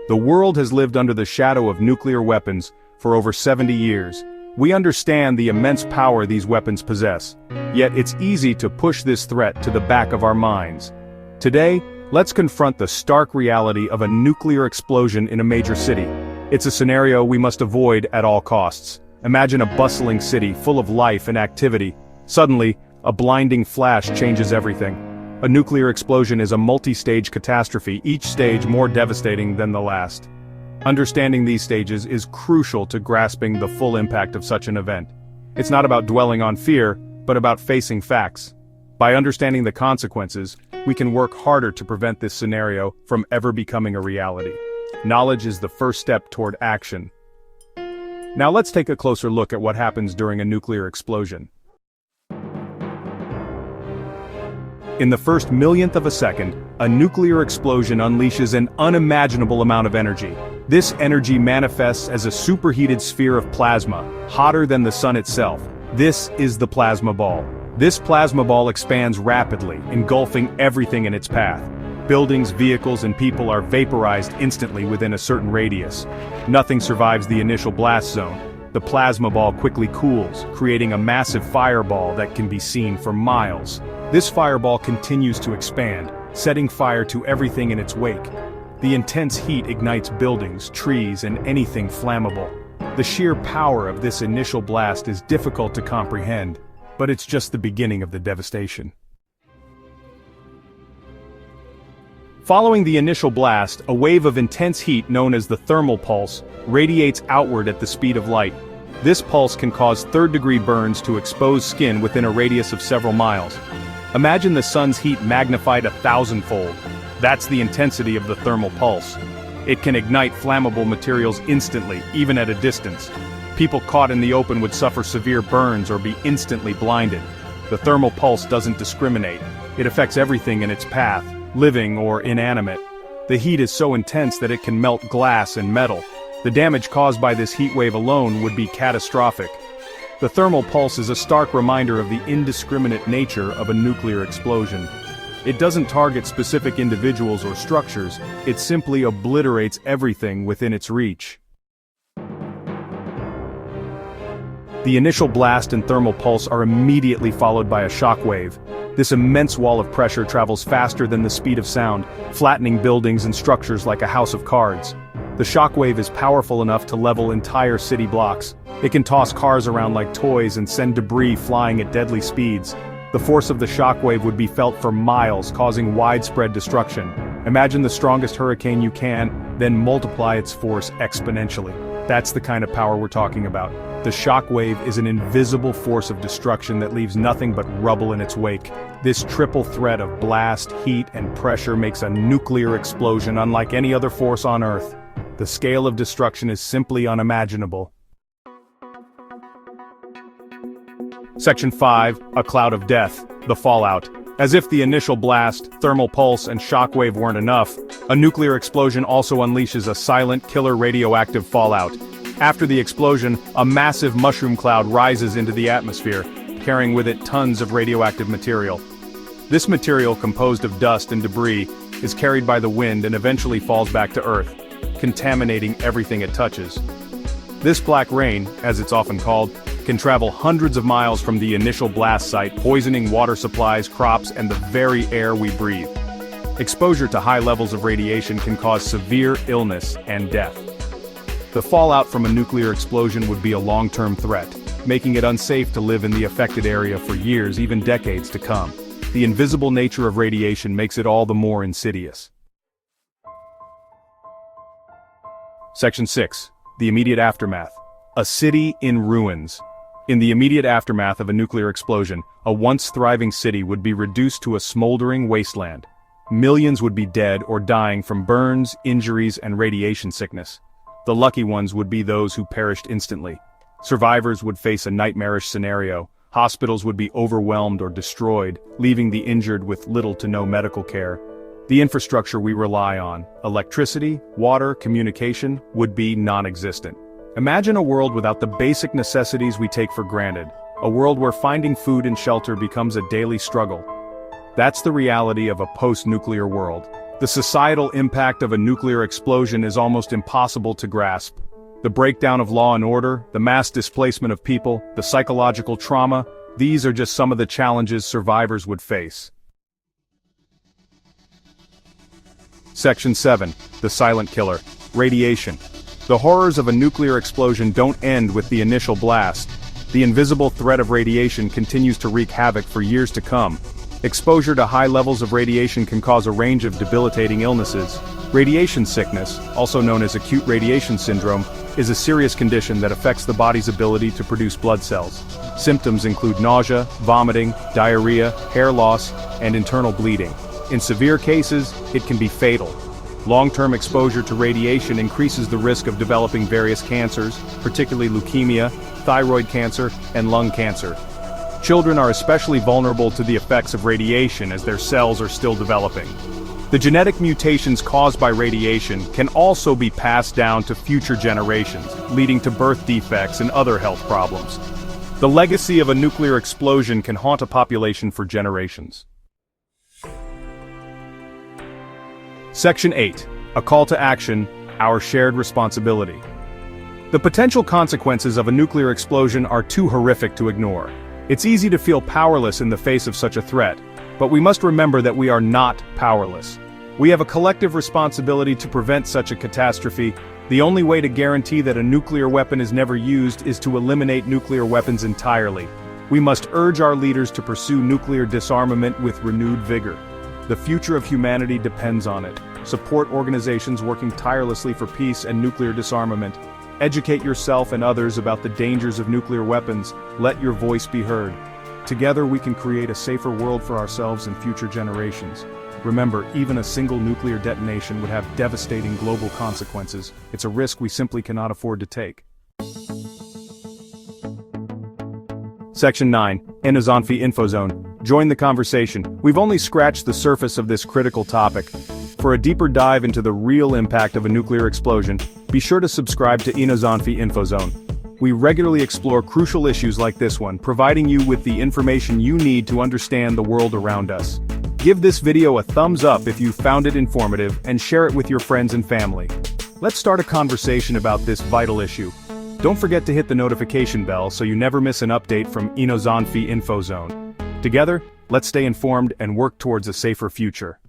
The world has lived under the shadow of nuclear weapons for over 70 years. We understand the immense power these weapons possess, yet it's easy to push this threat to the back of our minds. Today, let's confront the stark reality of a nuclear explosion in a major city. It's a scenario we must avoid at all costs. Imagine a bustling city full of life and activity. Suddenly, a blinding flash changes everything. A nuclear explosion is a multi-stage catastrophe, each stage more devastating than the last. Understanding these stages is crucial to grasping the full impact of such an event. It's not about dwelling on fear, but about facing facts. By understanding the consequences, we can work harder to prevent this scenario from ever becoming a reality. Knowledge is the first step toward action. Now let's take a closer look at what happens during a nuclear explosion. In the first millionth of a second, a nuclear explosion unleashes an unimaginable amount of energy. This energy manifests as a superheated sphere of plasma, hotter than the sun itself. This is the plasma ball. This plasma ball expands rapidly, engulfing everything in its path. Buildings, vehicles, and people are vaporized instantly within a certain radius. Nothing survives the initial blast zone. The plasma ball quickly cools, creating a massive fireball that can be seen for miles. This fireball continues to expand, setting fire to everything in its wake. The intense heat ignites buildings, trees, and anything flammable. The sheer power of this initial blast is difficult to comprehend, but it's just the beginning of the devastation. Following the initial blast, a wave of intense heat known as the thermal pulse radiates outward at the speed of light. This pulse can cause third-degree burns to exposed skin within a radius of several miles. Imagine the sun's heat magnified 1,000-fold. That's the intensity of the thermal pulse. It can ignite flammable materials instantly, even at a distance. People caught in the open would suffer severe burns or be instantly blinded. The thermal pulse doesn't discriminate. It affects everything in its path, living or inanimate. The heat is so intense that it can melt glass and metal. The damage caused by this heat wave alone would be catastrophic. The thermal pulse is a stark reminder of the indiscriminate nature of a nuclear explosion. It doesn't target specific individuals or structures, it simply obliterates everything within its reach. The initial blast and thermal pulse are immediately followed by a shockwave. This immense wall of pressure travels faster than the speed of sound, flattening buildings and structures like a house of cards. The shockwave is powerful enough to level entire city blocks. It can toss cars around like toys and send debris flying at deadly speeds. The force of the shockwave would be felt for miles, causing widespread destruction. Imagine the strongest hurricane you can, then multiply its force exponentially. That's the kind of power we're talking about. The shockwave is an invisible force of destruction that leaves nothing but rubble in its wake. This triple threat of blast, heat, and pressure makes a nuclear explosion unlike any other force on Earth. The scale of destruction is simply unimaginable. Section 5, A Cloud of Death, the Fallout. As if the initial blast, thermal pulse, and shockwave weren't enough, a nuclear explosion also unleashes a silent, killer radioactive fallout. After the explosion, a massive mushroom cloud rises into the atmosphere, carrying with it tons of radioactive material. This material, composed of dust and debris, is carried by the wind and eventually falls back to Earth, contaminating everything it touches. This black rain, as it's often called, can travel hundreds of miles from the initial blast site, poisoning water supplies, crops, and the very air we breathe. Exposure to high levels of radiation can cause severe illness and death. The fallout from a nuclear explosion would be a long-term threat, making it unsafe to live in the affected area for years, even decades to come. The invisible nature of radiation makes it all the more insidious. Section 6. The Immediate Aftermath. A city in ruins. In the immediate aftermath of a nuclear explosion, a once thriving city would be reduced to a smoldering wasteland. Millions would be dead or dying from burns, injuries, and radiation sickness. The lucky ones would be those who perished instantly. Survivors would face a nightmarish scenario. Hospitals would be overwhelmed or destroyed, leaving the injured with little to no medical care. The infrastructure we rely on, electricity, water, communication, would be non-existent. Imagine a world without the basic necessities we take for granted, a world where finding food and shelter becomes a daily struggle. That's the reality of a post-nuclear world. The societal impact of a nuclear explosion is almost impossible to grasp. The breakdown of law and order, the mass displacement of people, the psychological trauma, these are just some of the challenges survivors would face. Section 7. The silent killer. Radiation. The horrors of a nuclear explosion don't end with the initial blast. The invisible threat of radiation continues to wreak havoc for years to come. Exposure to high levels of radiation can cause a range of debilitating illnesses. Radiation sickness, also known as acute radiation syndrome, is a serious condition that affects the body's ability to produce blood cells. Symptoms include nausea, vomiting, diarrhea, hair loss, and internal bleeding. In severe cases, it can be fatal. Long-term exposure to radiation increases the risk of developing various cancers, particularly leukemia, thyroid cancer, and lung cancer. Children are especially vulnerable to the effects of radiation as their cells are still developing. The genetic mutations caused by radiation can also be passed down to future generations, leading to birth defects and other health problems. The legacy of a nuclear explosion can haunt a population for generations. Section 8. A call to action, our shared responsibility. The potential consequences of a nuclear explosion are too horrific to ignore. It's easy to feel powerless in the face of such a threat, but we must remember that we are not powerless. We have a collective responsibility to prevent such a catastrophe. The only way to guarantee that a nuclear weapon is never used is to eliminate nuclear weapons entirely. We must urge our leaders to pursue nuclear disarmament with renewed vigor. The future of humanity depends on it. Support organizations working tirelessly for peace and nuclear disarmament. Educate yourself and others about the dangers of nuclear weapons. Let your voice be heard. Together we can create a safer world for ourselves and future generations. Remember, even a single nuclear detonation would have devastating global consequences. It's a risk we simply cannot afford to take. Section 9. Enozonfi Infozone. Join the conversation. We've only scratched the surface of this critical topic. For a deeper dive into the real impact of a nuclear explosion, be sure to subscribe to Enozonfi Infozone. We regularly explore crucial issues like this one, providing you with the information you need to understand the world around us. Give this video a thumbs up if you found it informative, and share it with your friends and family. Let's start a conversation about this vital issue. Don't forget to hit the notification bell so you never miss an update from Enozonfi Infozone. Together, let's stay informed and work towards a safer future.